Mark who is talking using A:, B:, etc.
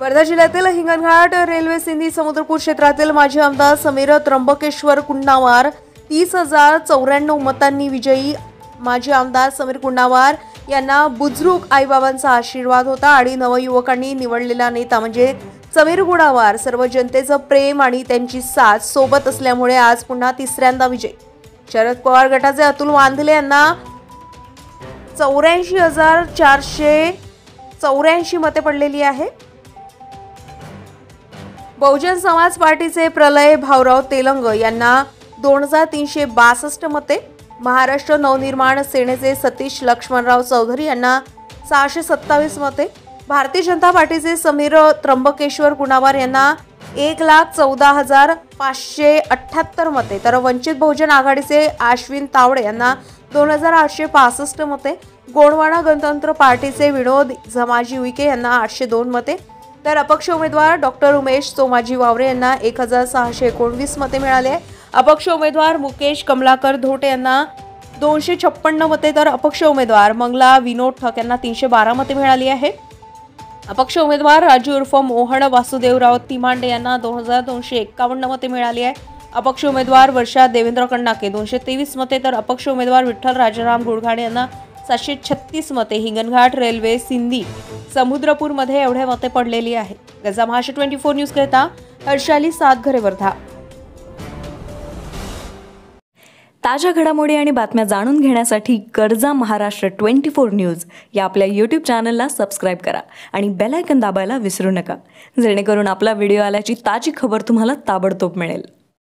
A: वर्धा जिल्ह्यातील हिंगणघाट रेल्वे सिंधी समुद्रपूर क्षेत्रातील माजी आमदार समीर त्र्यंबकेश्वर कुंडावार 30,094 मतांनी विजयी. माजी आमदार समीर कुंडावार यांना बुजुर्ग आईबाबांचा आशीर्वाद होता आणि नवयुवकांनी निवडलेला नेता म्हणजे समीर कुंडावार सर्व जनतेचं प्रेम आणि त्यांची साथ सोबत असल्यामुळे आज पुन्हा तिसऱ्यांदा विजय. शरद पवार गटाचे अतुल वांधले यांना 84,484 मते पडलेली आहे. बहुजन समाज पार्टीचे प्रलय भाऊराव तेलंग यांना 2,362 मते. महाराष्ट्र नवनिर्माण सेनेचे सतीश लक्ष्मणराव चौधरी यांना 627 मते. भारतीय जनता पार्टीचे समीर त्र्यंबकेश्वर कुंडावार यांना 1,14,578 मते. तर वंचित बहुजन आघाडीचे अश्विन तावडे यांना 2,865 मते. गोंडवाना गणतंत्र पार्टीचे विनोद झमाजी उईके यांना 802 मते. तर अपक्ष उमेदवार डॉक्टर उमेश सोमाजी वावरे यांना 1,619 मते मिळाले. अपक्ष उमेदवार मुकेश कमलाकर धोटे यांना 256 मते. तर अपक्ष उमेदवार मंगला विनोद ठक यांना 312 मते मिळाली आहे. अपक्ष उमेदवार राजू उर्फ मोहन वासुदेवराव तिमांडे यांना 2,251 मते मिळाली आहे. अपक्ष उमेदवार वर्षा देवेंद्र कण्णाके 223 मते. तर अपक्ष उमेदवार विठ्ठल राजाराम गुडघाणे यांना 736 मते. हिंगणघाट रेल्वे सिंधी समुद्रपूरमध्ये एवढे मते पडलेली आहे. गजा महाराष्ट्र 24 न्यूज करता हर्षाली सातघरे, वर्धा.
B: ताज्या घडामोडी आणि बातम्या जाणून घेण्यासाठी गरजा महाराष्ट्र 24 न्यूज या आपल्या यूट्यूब चॅनलला सबस्क्राईब करा आणि बेल आयकॉन दाबायला विसरू नका, जेणेकरून आपला व्हिडिओ आल्याची ताजी खबर तुम्हाला ताबडतोब मिळेल.